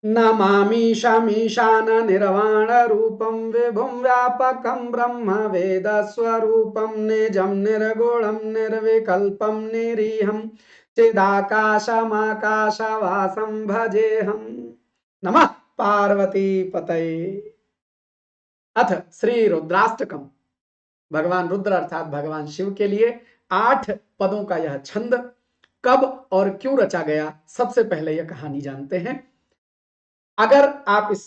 नमामीशमीशान निर्वाण रूपं विभुं व्यापकं ब्रह्म वेद स्वरूपं निजं निर्गुणं निर्विकल्पं निरीहं चिदाकाशमाकाशवासं भजेऽहम्। नमः पार्वती पतये। अथ श्री रुद्राष्टकम। भगवान रुद्र अर्थात भगवान शिव के लिए 8 पदों का यह छंद कब और क्यों रचा गया, सबसे पहले यह कहानी जानते हैं। अगर आप इस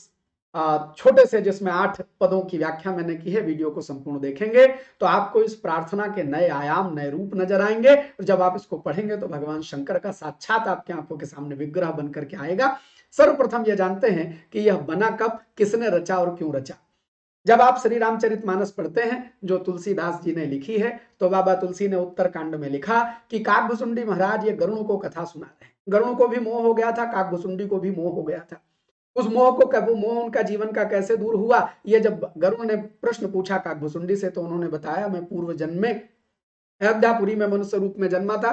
छोटे से, जिसमें 8 पदों की व्याख्या मैंने की है, वीडियो को संपूर्ण देखेंगे तो आपको इस प्रार्थना के नए आयाम, नए रूप नजर आएंगे। और जब आप इसको पढ़ेंगे तो भगवान शंकर का साक्षात आपकी आंखों के सामने विग्रह बनकर के आएगा। सर्वप्रथम यह जानते हैं कि यह बना कब, किसने रचा और क्यों रचा। जब आप श्री रामचरितमानस पढ़ते हैं जो तुलसीदास जी ने लिखी है, तो बाबा तुलसी ने उत्तरकांड में लिखा कि काकभुसुंडी महाराज ये गरुण को कथा सुना रहे हैं। गरुण को भी मोह हो गया था, काकभुसुंडी को भी मोह हो गया था। उस मोह को, कब वो मोह उनका जीवन का कैसे दूर हुआ, ये जब गरुड़ ने प्रश्न पूछा काकभुसुंडी से, तो उन्होंने बताया, मैं पूर्व जन्म में अयोध्यापुरी में मनुष्य रूप में जन्मा था।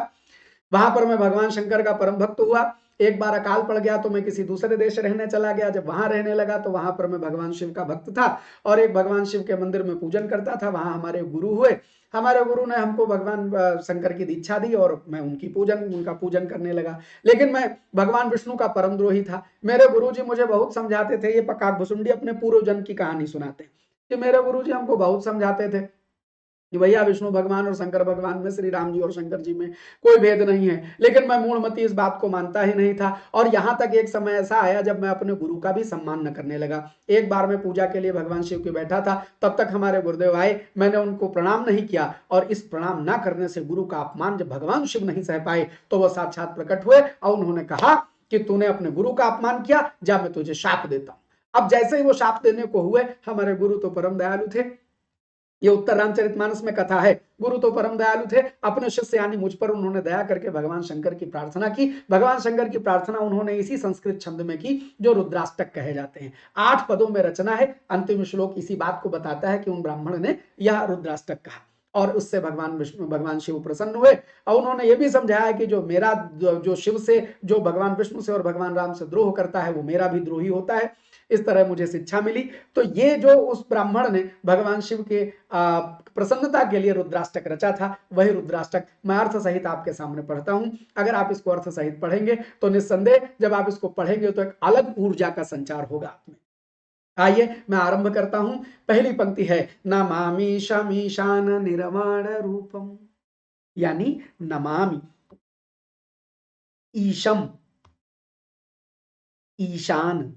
वहां पर मैं भगवान शंकर का परम भक्त हुआ। एक बार अकाल पड़ गया तो मैं किसी दूसरे देश रहने चला गया। जब वहां रहने लगा तो वहां पर मैं भगवान शिव का भक्त था और एक भगवान शिव के मंदिर में पूजन करता था। वहां हमारे गुरु हुए। हमारे गुरु ने हमको भगवान शंकर की दीक्षा दी और मैं उनका पूजन करने लगा। लेकिन मैं भगवान विष्णु का परम द्रोही था। मेरे गुरु जी मुझे बहुत समझाते थे। ये काकभुसुंडी अपने पूर्व जन्म की कहानी सुनाते हैं कि मेरे गुरु जी हमको बहुत समझाते थे कि भैया विष्णु भगवान और शंकर भगवान में, श्री राम जी और शंकर जी में कोई भेद नहीं है। लेकिन मैं मूढ़मती इस बात को मानता ही नहीं था। और यहां तक एक समय ऐसा आया जब मैं अपने गुरु का भी सम्मान न करने लगा। एक बार मैं पूजा के लिए भगवान शिव के बैठा था, तब तक हमारे गुरुदेव आए। मैंने उनको प्रणाम नहीं किया और इस प्रणाम ना करने से गुरु का अपमान जब भगवान शिव नहीं सह पाए तो वह साक्षात प्रकट हुए और उन्होंने कहा कि तूने अपने गुरु का अपमान किया, जा मैं तुझे शाप देता हूं। अब जैसे ही वो शाप देने को हुए, हमारे गुरु तो परम दयालु थे। ये उत्तर रामचरितमानस में कथा है। गुरु तो परम दयालु थे, अपने शिष्य यानी मुझ पर उन्होंने दया करके भगवान शंकर की प्रार्थना की। भगवान शंकर की प्रार्थना उन्होंने इसी संस्कृत छंद में की जो रुद्राष्टक कहे जाते हैं। 8 पदों में रचना है। अंतिम श्लोक इसी बात को बताता है कि उन ब्राह्मण ने यह रुद्राष्टक कहा और उससे भगवान शिव प्रसन्न हुए। और उन्होंने ये भी समझाया कि जो शिव से, जो भगवान विष्णु से और भगवान राम से द्रोह करता है वो मेरा भी द्रोही होता है। इस तरह मुझे शिक्षा मिली। तो ये जो उस ब्राह्मण ने भगवान शिव के प्रसन्नता के लिए रुद्राष्टक रचा था, वही रुद्राष्टक मैं अर्थ सहित आपके सामने पढ़ता हूं। अगर आप इसको अर्थ सहित पढ़ेंगे तो निस्संदेह जब आप इसको पढ़ेंगे तो एक अलग ऊर्जा का संचार होगा आप में। आइए मैं आरंभ करता हूं। पहली पंक्ति है, नमामि शमीशान निर्वाण रूपम, यानी नमामि, ईशम, ईशान,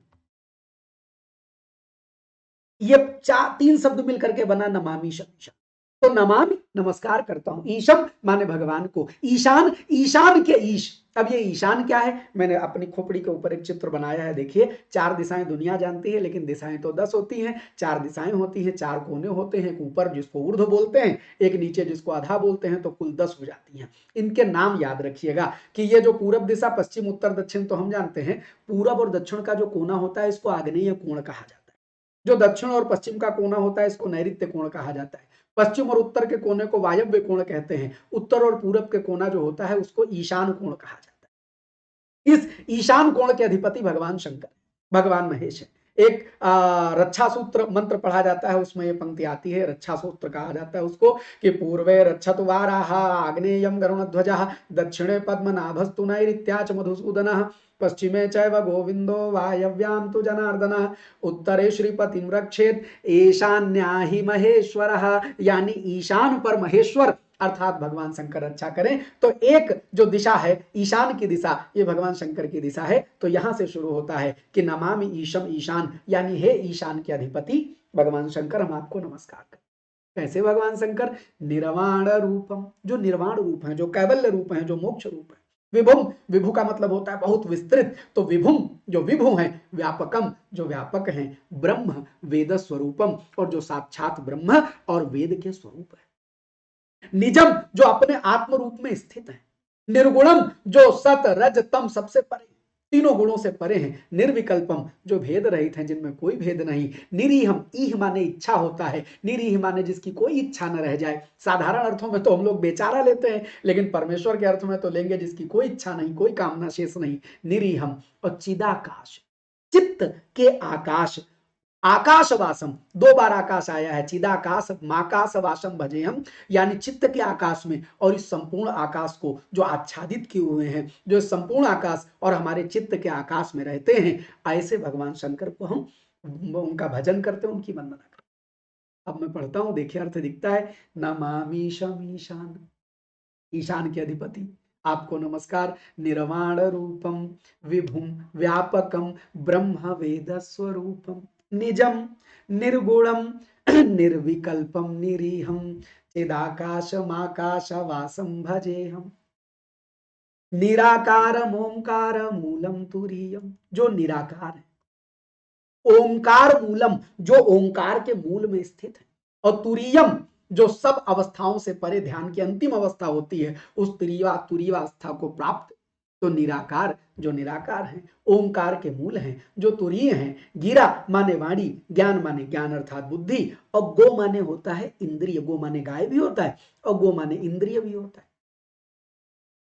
ये 3 शब्द मिलकर के बना नमामि शमीशान। तो नमामि नमस्कार करता हूं, ईशम माने भगवान को, ईशान ईशान के ईश। अब ये ईशान क्या है, मैंने अपनी खोपड़ी के ऊपर एक चित्र बनाया है। देखिए, 4 दिशाएं दुनिया जानती है, लेकिन दिशाएं तो 10 होती हैं। 4 दिशाएं होती हैं, 4 कोने होते हैं, ऊपर जिसको ऊर्ध्व बोलते हैं, एक नीचे जिसको अधा बोलते हैं, तो कुल 10 हो जाती हैं। इनके नाम याद रखिएगा कि ये जो पूरब दिशा, पश्चिम, उत्तर, दक्षिण तो हम जानते हैं। पूरब और दक्षिण का जो कोना होता है इसको आग्नेय कोण कहा जाता है। जो दक्षिण और पश्चिम का कोना होता है इसको नैऋत्य कोण कहा जाता है। पश्चिम और उत्तर के कोने को वायव्य कोण कहते हैं। उत्तर और पूरब के कोना जो होता है उसको ईशान कोण कहा जाता है। इस ईशान कोण के अधिपति भगवान शंकर, भगवान महेश है। एक रक्षा सूत्र मंत्र पढ़ा जाता है, उसमें ये पंक्ति आती है। रक्षा सूत्र कहा जाता है उसको कि पूर्वे रक्षतु वाराह, आग्नेयम गरुणध्वजः, दक्षिणे पद्मनाभस्तु, नैऋत्याच मधुसूदनः, पश्चिमे चैव गोविंदो, वायव्यां तु जनार्दनः, उत्तरे श्रीपतिं रक्षेत, ईशान्या ही महेश्वरः, यानी ईशान पर महेश्वर अर्थात भगवान शंकर रक्षा करें। तो एक जो दिशा है ईशान की दिशा, ये भगवान शंकर की दिशा है। तो यहां से शुरू होता है कि नमामि ईशम ईशान, यानी हे ईशान के अधिपति भगवान शंकर, हम आपको नमस्कार करें। कैसे भगवान शंकर? निर्वाण रूपम, जो निर्वाण रूप है, जो कैवल्य रूप है, जो मोक्ष रूप है। विभुम, विभु का मतलब होता है बहुत विस्तृत। तो विभुम, जो विभु है, व्यापकम, जो व्यापक है, ब्रह्म वेद स्वरूपम, और जो साक्षात ब्रह्म और वेद के स्वरूप है। निजम, जो अपने आत्म रूप में स्थित है। निर्गुणम, जो सत रज तम सबसे परे, तीनों गुणों से परे हैं। निर्विकल्पम, जो भेद रहित हैं, जिनमें कोई भेद नहीं। निरीहम, ईह माने इच्छा होता है, निरीह माने जिसकी कोई इच्छा न रह जाए। साधारण अर्थों में तो हम लोग बेचारा लेते हैं, लेकिन परमेश्वर के अर्थ में तो लेंगे जिसकी कोई इच्छा नहीं, कोई कामना शेष नहीं। निरीहम, और चिदाकाश, चित्त के आकाश, आकाशवासम, 2 बार आकाश आया है, चिदाकाश माकाश वासम भजे हम, यानी चित्त के आकाश में और इस संपूर्ण आकाश को जो आच्छादित किए हुए हैं, जो संपूर्ण आकाश और हमारे चित्त के आकाश में रहते हैं, ऐसे भगवान शंकर को हम उनका भजन करते हैं, उनकी वंदना करते हैं। अब मैं पढ़ता हूं, देखिए अर्थ दिखता है। नमामि शमीशान, ईशान के अधिपति आपको नमस्कार। निर्वाण रूपम विभुम व्यापकम ब्रह्म वेद स्वरूपम निजम निर्गुणम निर्विकल्पम निरीहम चिदाकाशमाकाश वासम भजेहम। निराकार ओंकार मूलम तुरीयम, जो निराकार है, ओंकार मूलम, जो ओंकार के मूल में स्थित है, और तुरीयम, जो सब अवस्थाओं से परे ध्यान की अंतिम अवस्था होती है, उस तुरीयावस्था को प्राप्त, तो निराकार, जो निराकार है, ओंकार के मूल हैं, जो तुरीय हैं। गिरा माने वाणी, ज्ञान माने ज्ञान अर्थात बुद्धि, और गो माने होता है इंद्रिय, गो माने गाय भी होता है और गो माने इंद्रिय भी होता है।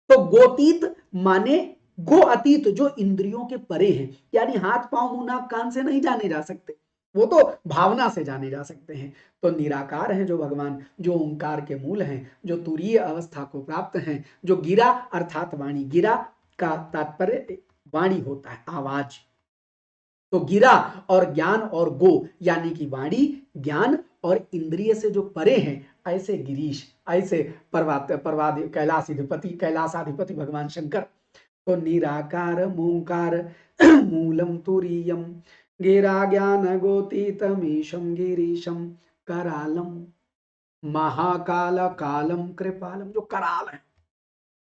तो गोतीत माने गो अतीत, जो इंद्रियों के परे हैं, यानी हाथ पांव मुंह नाक कान से नहीं जाने जा सकते, वो तो भावना से जाने जा सकते हैं। तो निराकार हैं जो भगवान, जो ओंकार के मूल हैं, जो तुरीय अवस्था को प्राप्त हैं, जो गिरा अर्थात वाणी, गिरा का तात्पर्य वाणी होता है, आवाज। तो गिरा और ज्ञान और गो, यानी कि वाणी, ज्ञान और इंद्रिय से जो परे हैं, ऐसे गिरीश, ऐसे पर्वत कैलाशाधिपति भगवान शंकर। तो निराकार ओंकार मूलम तुरीयम गिरा ज्ञान गोतीतमीशम गिरीशम करालम महाकाल कालम कृपालम, जो कराल है,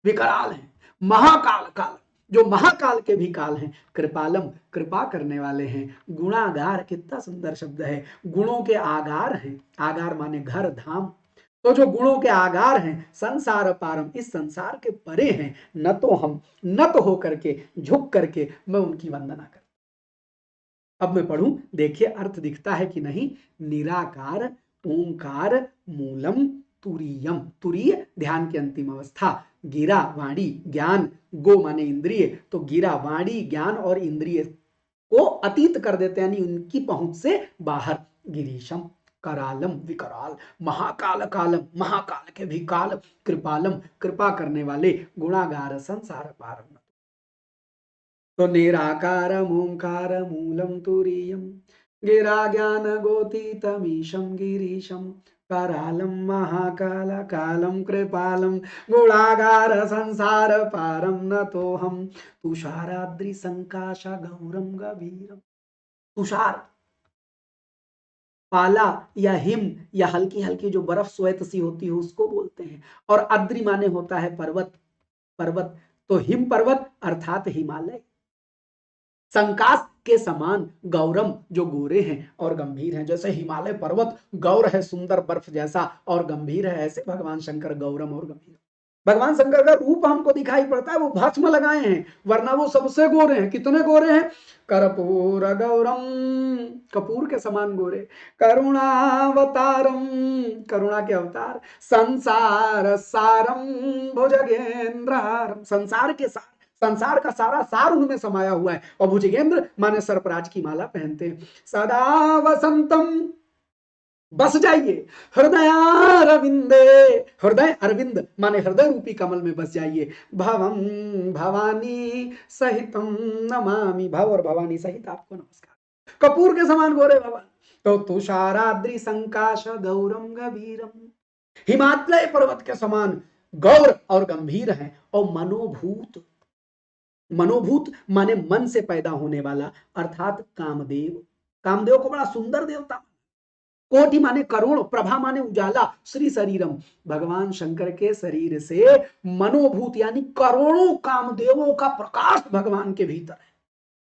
विकराल है, महाकाल काल, जो महाकाल के भी काल हैं, कृपालम, कृपा करने वाले हैं, गुणागार, कितना सुंदर शब्द है, गुणों के आगार हैं, आगार माने घर धाम, तो जो गुणों के आगार हैं, संसार पारम, इस संसार के परे हैं, न तो हम नत हो करके, झुक करके मैं उनकी वंदना कर। अब मैं पढ़ूं, देखिए अर्थ दिखता है कि नहीं। निराकार ओंकार मूलम तुरीयम, तुरीय ध्यान की अंतिम अवस्था, गिरा वाणी ज्ञान, गो माने इंद्रिय, तो गिरा वाणी ज्ञान और इंद्रिय को अतीत कर देते, यानी उनकी पहुंच से बाहर। गिरीशम करालम, विकराल, महाकाल कालम, महाकाल के भी काल, कृपालम, कृपा करने वाले, गुणागार, संसार पारम। तो निराकार ओंकार मूलम तुरीयम गिरा ज्ञान गोतीतमीशम गिरीशम करालम महाकाल कालम कृपालम गुणागार संसार पारम न तो हम तुषाराद्रि संकाश गौरम गभीरम। तुषार पाला या हिम या हल्की हल्की जो बर्फ श्वेत सी होती है उसको बोलते हैं, और अद्रि माने होता है पर्वत, पर्वत, तो हिम पर्वत अर्थात हिमालय। संकाश के समान गौरम, जो गोरे हैं और गंभीर हैं, जैसे हिमालय पर्वत गौर है, सुंदर बर्फ जैसा और गंभीर है, ऐसे भगवान शंकर गौरम और गंभीर। भगवान शंकर का रूप हमको दिखाई पड़ता है, वो भस्म लगाए हैं, वरना वो सबसे गोरे हैं। कितने गोरे हैं? कर्पूर गौरम, कपूर के समान गोरे, करुणावतारम, करुणा के अवतार, संसार सारम भुजगेंद्रहारम, संसार के सार, संसार का सारा सार उनमें समाया हुआ है, और भुजगेंद्र माने सर्पराज की माला पहनते हैं। सदा वसंतम, बस जाइए हृदयारविंदे, हृदय अरविंद माने हृदय रूपी कमल में बस जाइए। भवम भवानी सहितम नमामि, भव और भवानी सहित आपको नमस्कार। कपूर के समान गोरे भगवान। तो तुषाराद्रि संकाश गौरम गंभीरम, हिमालय पर्वत के समान गौर और गंभीर है। और मनोभूत, मनोभूत माने मन से पैदा होने वाला, अर्थात कामदेव, कामदेव को बड़ा सुंदर देवता। कोटि माने करोड़, प्रभा माने उजाला, श्री शरीरम, भगवान शंकर के शरीर से मनोभूत यानी करोड़ों कामदेवों का प्रकाश भगवान के भीतर है।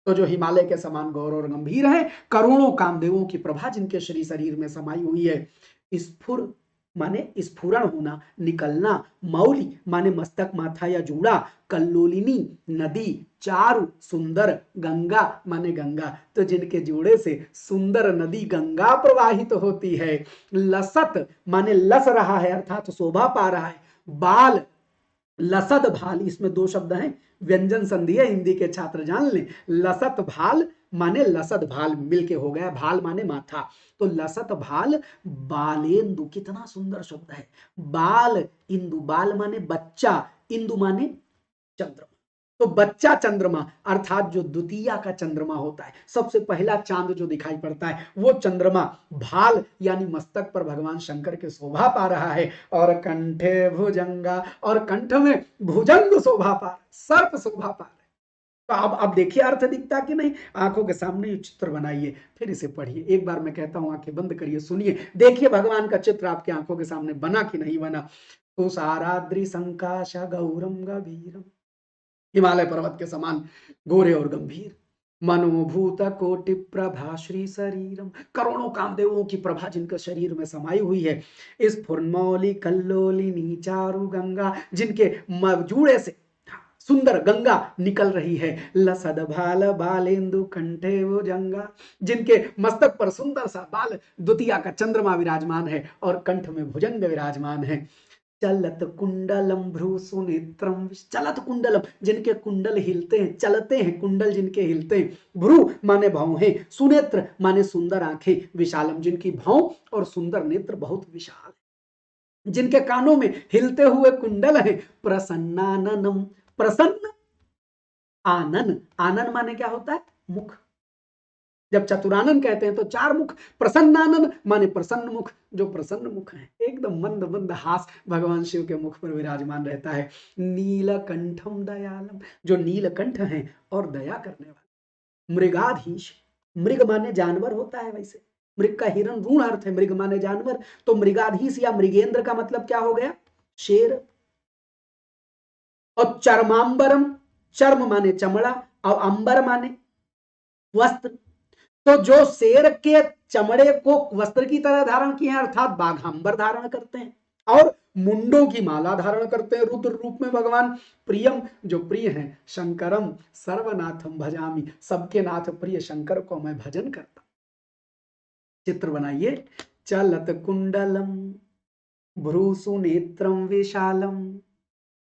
तो जो हिमालय के समान गौर और गंभीर है, करोड़ों कामदेवों की प्रभा जिनके श्री शरीर में समाई हुई है। स्फुर माने स्फुरण होना, निकलना, मौली माने मस्तक, माथा या जूड़ा, कल्लोलिनी नदी, चारु सुंदर, गंगा माने गंगा, तो जिनके जोड़े से सुंदर नदी गंगा प्रवाहित होती है। लसत माने लस रहा है अर्थात शोभा पा रहा है। बाल, लसत भाल, इसमें 2 शब्द हैं, व्यंजन संधि है, हिंदी के छात्र जान लें। लसत भाल माने लसत भाल मिलके हो गया, भाल माने माथा, तो लसत भाल बालेंदु, कितना सुंदर शब्द है। बाल इंदु, बाल माने बच्चा, इंदु माने चंद्रमा। तो बच्चा चंद्रमा अर्थात जो द्वितीया का चंद्रमा होता है, सबसे पहला चांद जो दिखाई पड़ता है वो चंद्रमा भाल यानी मस्तक पर भगवान शंकर के शोभा पा रहा है। और कंठे भुजंगा, और कंठ में भुजंग शोभा पा, सर्प शोभा पा रहे। तो अब देखिए अर्थ दिखता कि नहीं, आंखों के सामने ये चित्र बनाइए, फिर इसे पढ़िए। एक बार मैं कहता हूं आंखें बंद करिए, सुनिए, देखिए भगवान का चित्र आपकी आंखों के सामने बना कि नहीं बना। तुषाराद्रि संकाश गौरम गंभीरम, हिमालय पर्वत के समान गोरे और गंभीर, मनोभूत कोटि प्रभा श्री शरीरम, करोड़ों कामदेवों की प्रभा जिनके शरीर में समाई हुई है। इस फुर्मौली कल्लोलिनी चारु गंगा, जिनके मजूड़े से सुंदर गंगा निकल रही है। लसद भाल बालेंदु कंठे वो जंगा, जिनके मस्तक पर सुंदर सा बाल द्वितीया का चंद्रमा विराजमान है और कंठ में भुजंग विराजमान है। चलत कुंडलम भ्रू सुनेत्रम, चलत कुंडलम, जिनके कुंडल हिलते हैं, चलते हैं कुंडल जिनके हिलते हैं। भ्रू माने भौहें, सुनेत्र माने सुंदर आंखें, विशालम जिनकी भौं और सुंदर नेत्र बहुत विशाल, जिनके कानों में हिलते हुए कुंडल है। प्रसन्नाननम, प्रसन्न आनन, आनन माने क्या होता है, मुख। जब चतुरानन कहते हैं तो चार मुख, प्रसन्नानन माने प्रसन्न मुख, जो प्रसन्न मुख है, एकदम मंद मंद हास भगवान शिव के मुख पर विराजमान रहता है। नीलकंठम दयालम, जो नीलकंठ है और दया करने वाला। मृगाधीश, मृग माने जानवर होता है, वैसे मृग का हिरण ऋण अर्थ है, मृग माने जानवर, तो मृगाधीश या मृगेंद्र का मतलब क्या हो गया, शेर। और चर्मांबरम, चर्म माने चमड़ा और अंबर माने वस्त्र, तो जो शेर के चमड़े को वस्त्र की तरह धारण किए हैं अर्थात बाघांबर धारण करते हैं, और मुंडों की माला धारण करते हैं रुद्र रूप में भगवान। प्रियम, जो प्रिय हैं, शंकरम सर्वनाथम भजामी, सबके नाथ प्रिय शंकर को मैं भजन करता। चित्र बनाइए, चलत कुंडलम भ्रूसु नेत्रम विशालम,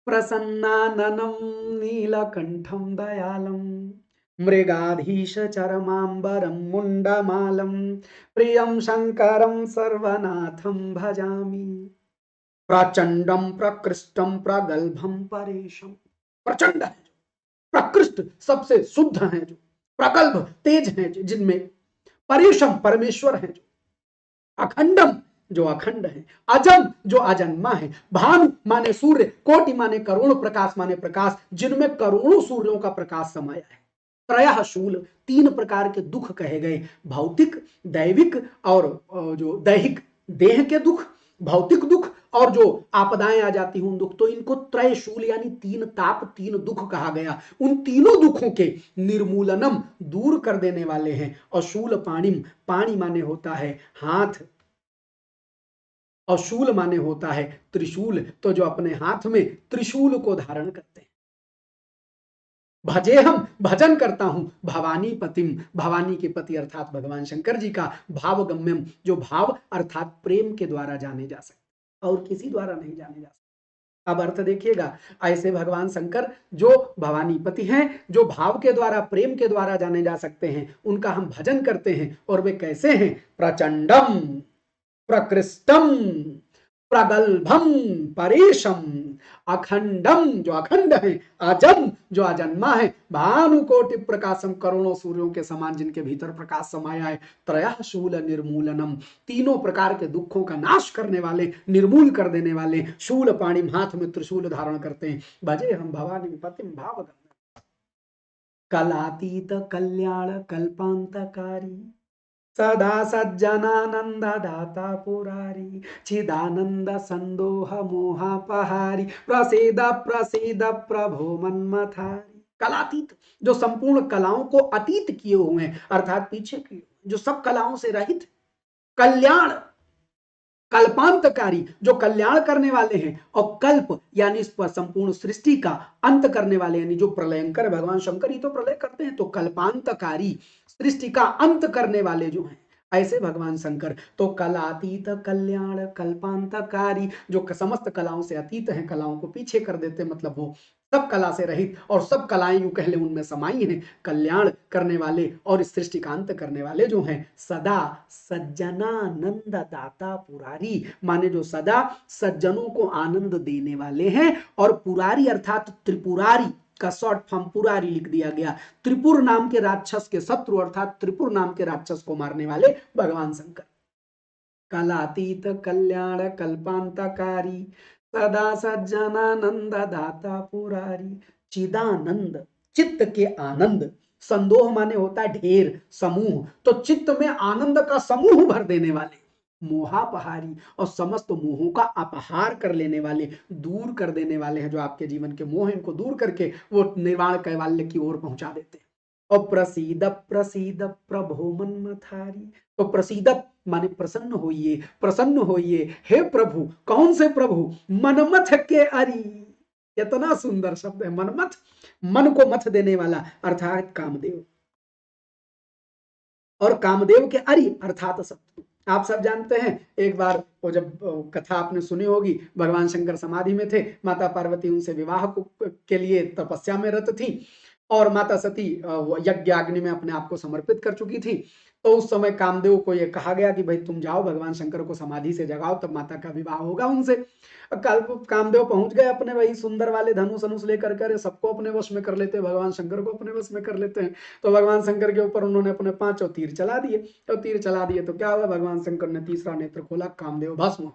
प्रसन्नाननम नीलकंठम दयालम, मृगाधीश चरमांबरम मुंडमालम, प्रियम शंकरम सर्वनाथम भजामि। प्रचंडम प्रकृष्टम प्रगल्भम परेशम, प्रचंड है, प्रकृष्ट सबसे शुद्ध है, जो प्रगल्भ तेज है, जिनमें परेशम परमेश्वर है, जो अखंडम जो अखंड है, अजम जो अजन्मा है, भानु माने सूर्य, कोटि माने करोड़, प्रकाश माने प्रकाश, जिनमें करोड़ों सूर्यों का प्रकाश समाया है। त्रयः शूल, तीन प्रकार के दुख कहे गए, भौतिक, दैविक और जो दैहिक देह के दुख, भौतिक दुख और जो आपदाएं आ जाती हैं दुख, तो इनको त्रय शूल यानी तीन ताप, तीन दुख कहा गया। उन तीनों दुखों के निर्मूलनम, दूर कर देने वाले हैं। और शूल पाणिम, पाणी माने होता है हाथ और शूल माने होता है त्रिशूल, तो जो अपने हाथ में त्रिशूल को धारण करते हैं। भजे हम, भजन करता हूं भवानी पतिम, भवानी के पति अर्थात भगवान शंकर जी का। भावगम्यम, जो भाव अर्थात प्रेम के द्वारा जाने जा सकते और किसी द्वारा नहीं जाने जा सकते। अब अर्थ देखिएगा, ऐसे भगवान शंकर जो भवानी पति हैं, जो भाव के द्वारा प्रेम के द्वारा जाने जा सकते हैं, उनका हम भजन करते हैं। और वे कैसे हैं, प्रचंडम प्रकृष्टम प्रगल्भम परेशम, अखंडम जो अखंड है, अजम जो अजन्मा है, भानुकोटि प्रकाशम करोड़ों सूर्यों के समान जिनके भीतर प्रकाश समाया है। त्रयः शूल निर्मूलनम, तीनों प्रकार के दुखों का नाश करने वाले, निर्मूल कर देने वाले। शूल पाणिम, हाथ में त्रिशूल धारण करते हैं। भजे हम भवानी पतिम भावगम्यम, कलातीत कल्याण कल्पांतकारी, सदा सज्जनानंद दाता पुरारी, चिदानंद संदोह मोहापहारी, प्रसीद प्रसीद प्रभो मन्मथारी। कलातीत, जो संपूर्ण कलाओं को अतीत किए हुए हैं अर्थात पीछे किए, जो सब कलाओं से रहित। कल्याण, कल्पांतकारी, जो कल्याण करने वाले हैं। और कल्प यानी इस पर संपूर्ण सृष्टि का अंत करने वाले, यानी जो प्रलयंकर है भगवान शंकर ही तो प्रलय करते हैं, तो कल्पांतकारी सृष्टि का अंत करने वाले जो हैं, ऐसे भगवान शंकर। तो कलातीत कल्याण कल्पांतकारी, जो समस्त कलाओं से अतीत हैं, कलाओं को पीछे कर देते, मतलब वो सब कला से रहित और सब कलाएं यूं कह ले उनमें समाई हैं। कल्याण करने वाले और सृष्टिकांत करने वाले जो हैं सदा सज्जनानंद दाता पुरारी, माने जो सदा सज्जनों को आनंद देने वाले हैं। और पुरारी अर्थात त्रिपुरारी का शॉर्ट फॉर्म पुरारी लिख दिया गया। त्रिपुर नाम के राक्षस के शत्रु अर्थात त्रिपुर नाम के राक्षस को मारने वाले भगवान शंकर। कलातीत कल्याण कल्पांतकारी सदा सज्जनानंद दाता पुरारी। चिदानंद चित्त के आनंद, संदोह माने होता है ढेर समूह, तो चित्त में आनंद का समूह भर देने वाले, मोहापहारी और समस्त मोहों का अपहार कर लेने वाले, दूर कर देने वाले हैं। जो आपके जीवन के मोह इनको दूर करके वो निर्वाण कैवल्य की ओर पहुंचा देते हैं। और प्रसीद प्रसीद प्रभो मन्मथारी, तो प्रसीदत माने प्रसन्न होइए, प्रसन्न होइए हे प्रभु। कौन से प्रभु? मनमथ के अरि, कितना सुंदर शब्द है मनमथ, मन को मथ देने वाला अर्थात कामदेव, और कामदेव के अरि अर्थात शत्रु। आप सब जानते हैं एक बार वो जब कथा आपने सुनी होगी, भगवान शंकर समाधि में थे, माता पार्वती उनसे विवाह के लिए तपस्या में रत थी और माता सती यज्ञ अग्नि में अपने आप को समर्पित कर चुकी थी। तो उस समय कामदेव को यह कहा गया कि भाई तुम जाओ भगवान शंकर को समाधि से जगाओ, तब माता का विवाह होगा उनसे। कामदेव पहुंच गए अपने वही सुंदर वाले धनुष अनुष लेकर कर, सबको अपने वश में कर लेते हैं, भगवान शंकर को अपने वश में कर लेते हैं। तो भगवान शंकर के ऊपर उन्होंने अपने 5 तीर चला दिए। तो तीर चला दिए तो क्या हुआ, भगवान शंकर ने तीसरा नेत्र खोला, कामदेव भस्म।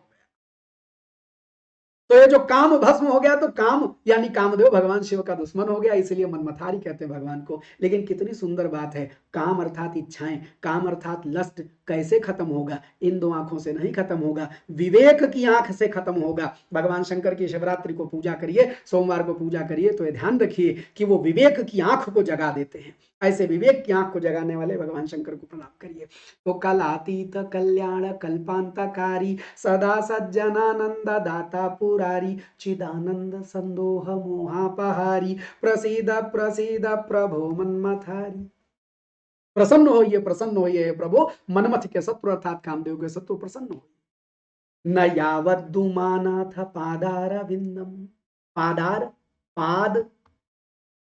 तो ये जो काम भस्म हो गया, तो काम यानी कामदेव भगवान शिव का दुश्मन हो गया, इसलिए मनमथारी कहते हैं भगवान को। लेकिन कितनी सुंदर बात है, काम अर्थात इच्छाएं, काम अर्थात लस्ट कैसे खत्म होगा? इन 2 आंखों से नहीं खत्म होगा, विवेक की आंख से खत्म होगा। भगवान शंकर की शिवरात्रि को पूजा करिए, सोमवार को पूजा करिए, तो ये ध्यान रखिए कि वो विवेक की आंख को जगा देते हैं। ऐसे विवेक की आंख को जगाने वाले भगवान शंकर को प्रणाम करिए। तो कलातीत कल्याण कल्पांतकारी सदा सज्जनानंद दाता पुरारी चिदानंद संदोह मोहापहारी प्रसीद प्रसीद प्रभो मन्मथारी। प्रसन्न होइए प्रभु, मनमथ के शत्रु अर्थात कामदेव के शत्रु प्रसन्न हो। न यावद्दुमानाथ पादारविंदम, पादार पाद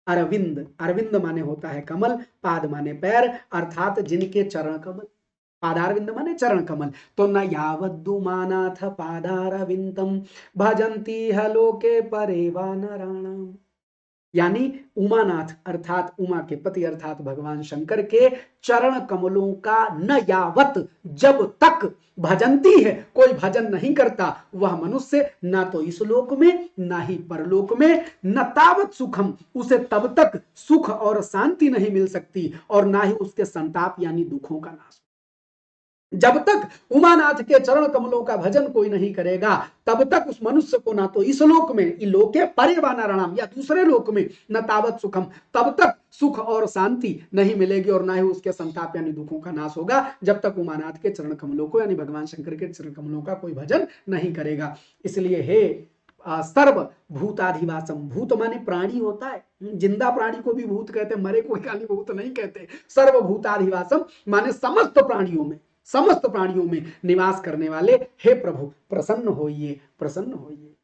अरविंद, अरविंद माने होता है कमल, पाद माने पैर अर्थात जिनके चरण कमल, पादारविंद माने चरण कमल। तो न यावद्दुमानाथ पादारविंदम भजंती ह लोके परे वा नराणाम, यानी उमानाथ अर्थात उमा के पति अर्थात भगवान शंकर के चरण कमलों का न यावत जब तक भजंती है, कोई भजन नहीं करता वह मनुष्य, ना तो इस लोक में ना ही परलोक में, न तावत सुखम, उसे तब तक सुख और शांति नहीं मिल सकती, और ना ही उसके संताप यानी दुखों का नाश। जब तक उमानाथ के चरण कमलों का भजन कोई नहीं करेगा, तब तक उस मनुष्य को ना तो इस लोक में, लोके परिवानाराम या दूसरे लोक में, न तावत सुखम, तब तक सुख और शांति नहीं मिलेगी, और ना ही उसके संताप यानी दुखों का नाश होगा, जब तक उमानाथ के चरण कमलों को यानी भगवान शंकर के चरण कमलों का कोई भजन नहीं करेगा। इसलिए हे सर्व भूताधिवासम, भूत माने प्राणी होता है, जिंदा प्राणी को भी भूत कहते, मरे को खाली भूत नहीं कहते। सर्व भूताधिवासम माने समस्त प्राणियों में, समस्त प्राणियों में निवास करने वाले हे प्रभु प्रसन्न होइए, प्रसन्न होइए।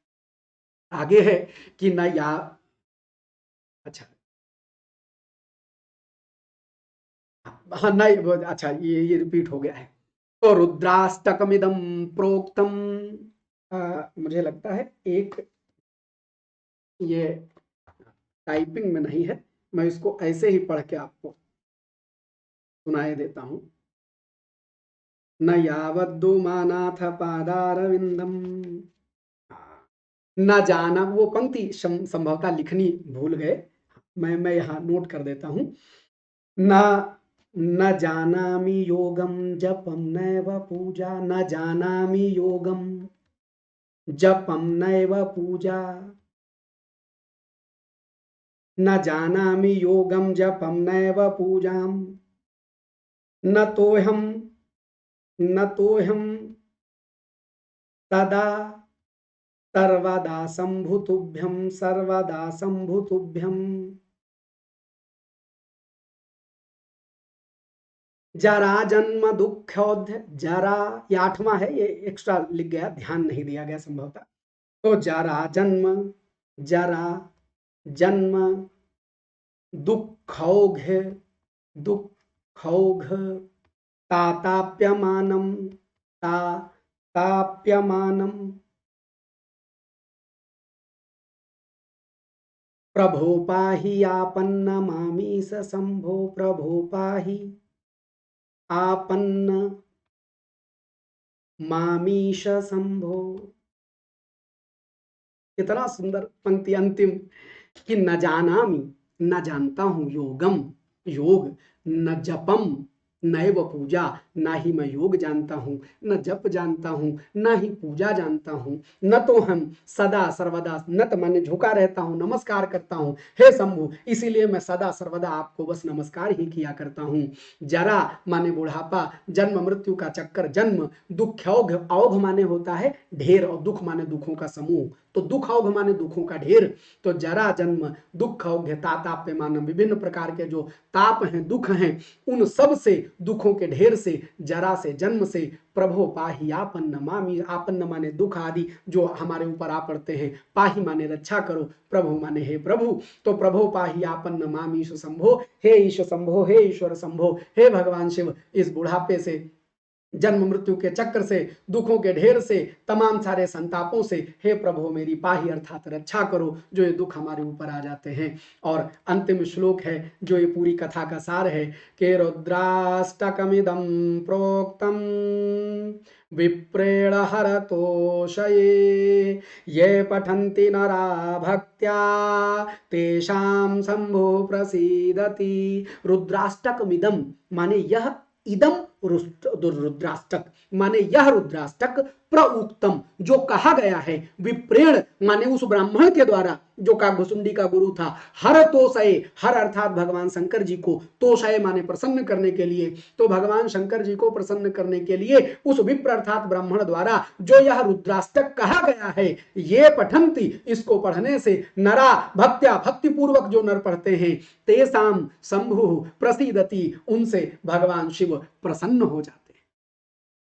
आगे है कि न या, अच्छा हाँ नहीं, अच्छा ये रिपीट हो गया है। तो रुद्राष्टकमिदं प्रोक्तम, मुझे लगता है एक ये टाइपिंग में नहीं है, मैं इसको ऐसे ही पढ़ के आपको सुनाए देता हूं। न यावद्दुमानाथ पादारविंदम, न जाना, वो पंक्ति संभवतः लिखनी भूल गए, मैं यहां नोट कर देता हूं। न जानामि योगम जपम नैव पूजा, न जानामि योगम जपम नैव पूजा, न जानामि योगम जपम नैव पूजाम, न तोहम तदा सर्वदा संभुतुभ्यम, सर्वदा संभुतुभ्यम। जरा जन्म दुखोध्य, जरा ये 8वां है, ये एक्स्ट्रा लिख गया, ध्यान नहीं दिया गया संभवतः। तो जरा जन्म, जरा जन्म दुःखौघ दुःखौघ ताताप्यमानं ताताप्यमानं प्रभो पाहि आपन्नमामीश शंभो प्रभो पाहि आपन्न मामीश शंभो। कितना सुंदर पंक्ति अंतिम कि न जानामि, न जानता हूं योगम, योग, न जपम नैव पूजा, ना ही मैं योग जानता हूं, न जप जानता हूं, ना ही पूजा जानता हूं, न तो हम सदा सर्वदा नत मन झुका रहता हूं, नमस्कार करता हूं हे शंभु, इसीलिए मैं सदा सर्वदा आपको बस नमस्कार ही किया करता हूं। जरा माने बुढ़ापा, जन्म मृत्यु का चक्कर, जन्म दुख औघ, औघ माने होता है ढेर और दुख माने दुखों का समूह, तो दुख औघ माने दुखों का ढेर, तो जरा जन्म दुख औघ ताताप्य मानम, विभिन्न प्रकार के जो ताप हैं दुख हैं उन सब से, दुखों के ढेर से, जरा से, जन्म से, प्रभो पाही आपन्न मामी, आपन्न माने दुख आदि जो हमारे ऊपर आ पड़ते हैं, पाही माने रक्षा करो, प्रभु माने हे प्रभु, तो प्रभो पाही आपन्न मामी ईश शंभो, हे ईश शंभो, हे ईश्वर शंभो, हे भगवान शिव, इस बुढ़ापे से, जन्म मृत्यु के चक्र से, दुखों के ढेर से, तमाम सारे संतापों से हे प्रभु मेरी पाही अर्थात रक्षा करो, जो ये दुख हमारे ऊपर आ जाते हैं। और अंतिम श्लोक है जो ये पूरी कथा का सार है कि रुद्राष्टकमिदं प्रोक्तम विप्रेण हरतोषये ये पठन्ति नरा भक्त्या तेषां शंभो प्रसीदति। रुद्राष्टकमिदं माने यह, इदम रुद्राष्टक माने यह रुद्राष्टक, प्रउक्तम जो कहा गया है, विप्रेण माने उस ब्राह्मण के द्वारा जो काघुसुंडी का गुरु था, हर तोषय, हर अर्थात भगवान शंकर जी को, तोषय माने प्रसन्न करने के लिए, तो भगवान शंकर जी को प्रसन्न करने के लिए उस विप्र अर्थात ब्राह्मण द्वारा जो यह रुद्राष्टक कहा गया है, ये पठंती, इसको पढ़ने से नरा भक्त्या, भक्ति पूर्वक जो नर पढ़ते हैं, तेसाम शंभु प्रसीदति, उनसे भगवान शिव प्रसन्न हो जाते हैं,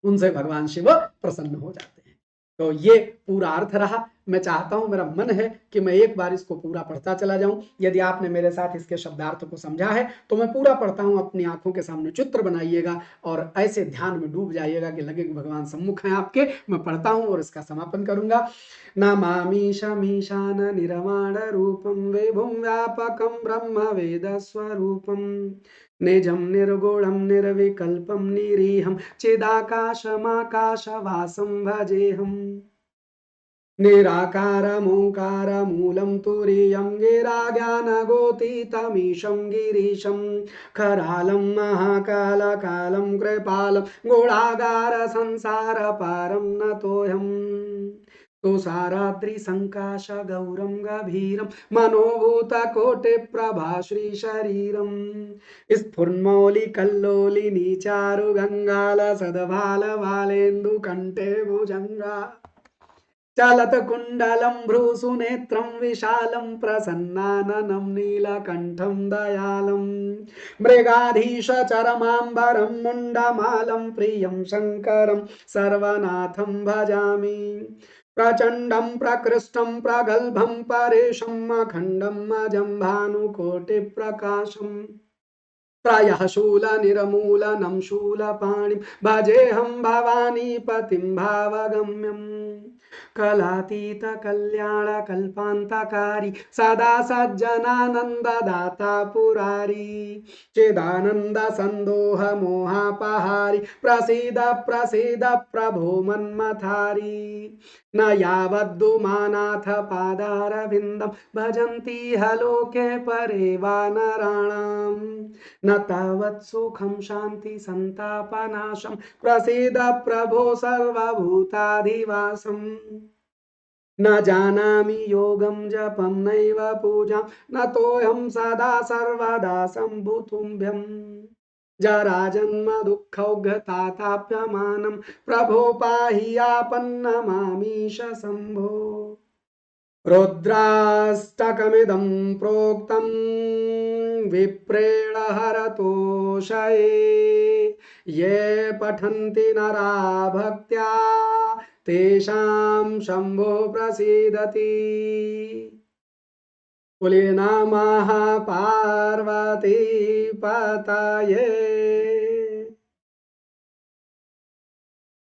उनसे भगवान शिव प्रसन्न हो जाते हैं। तो ये पूरा अर्थ रहा। मैं चाहता हूं, मेरा मन है कि मैं एक बार इसको पूरा पढ़ता चला जाऊं। यदि आपने मेरे साथ इसके शब्दार्थ को समझा है तो मैं पूरा पढ़ता हूं, अपनी आंखों के सामने चित्र बनाइएगा और ऐसे ध्यान में डूब जाइएगा कि लगे कि भगवान सम्मुख हैं आपके। मैं पढ़ता हूं और इसका समापन करूंगा। नमामीशमीशान निर्माण रूपम विभुं व्यापकं ब्रह्म वेद स्वरूपम निजं निर्गुणं निर्विकल्पं निरीहं चिदाकाशमाकाशवासं भजेऽहम्। निराकारमोङ्कारमूलं तुरीयं गिराज्ञानगोतीतमीशं गिरीशं करालं महाकालकालं कृपालं गुणागारसंसारपारं नतोऽहम्। तुषाराद्रिसङ्काश गौरं गभीरं मनोभूतकोटिप्रभा श्रीशरीरं स्फुर्न्मौलिकल्लोलिनी चारुगङ्गालसद्भालभालेन्दुकण्ठे भुजङ्गा चलत्कुण्डलं भ्रूसुनेत्रं विशालं प्रसन्नाननं नीलकण्ठं दयालं मृगाधीशचरमाम्बरं मुण्डमालं प्रियं शङ्करं सर्वनाथं भजामि। प्रचण्डं प्रकृष्टं प्रगल्भं परेशम् अखण्डम् अजं भानुकोटिप्रकाशम् त्रयः शूलनिर्मूलनं शूलपाणिं भजेऽहं भवानीपतिं भावगम्यम्। कलातीत कल्याण कल्पान्तकारी सदा सज्जनानन्ददाता पुरारी चिदानन्द सन्दोह मोहापहारी प्रसीद प्रसीद प्रभो मन्मथारी। न यावद्दुमानाथ पादारविन्दं भजन्ति हलोके परे वानराणां न तावत् सुखं शान्ति संतापनाशं प्रसीद प्रभो सर्वभूताधिवासम्। न जानामि योगं जपं नैव पूजां न तोऽहं सदा सर्वदा सम्भुतुभ्यं। जरा जन्म दुःखौघताताप्यमानं प्रभो पाहि आपन्नमामीश शंभो। रुद्राष्टकमिदं प्रोक्तं विप्रेण हरतोषये ये पठन्ति नरा भक्त्या तेषां शंभो प्रसीदति। बोलिए नमः पार्वती पतये।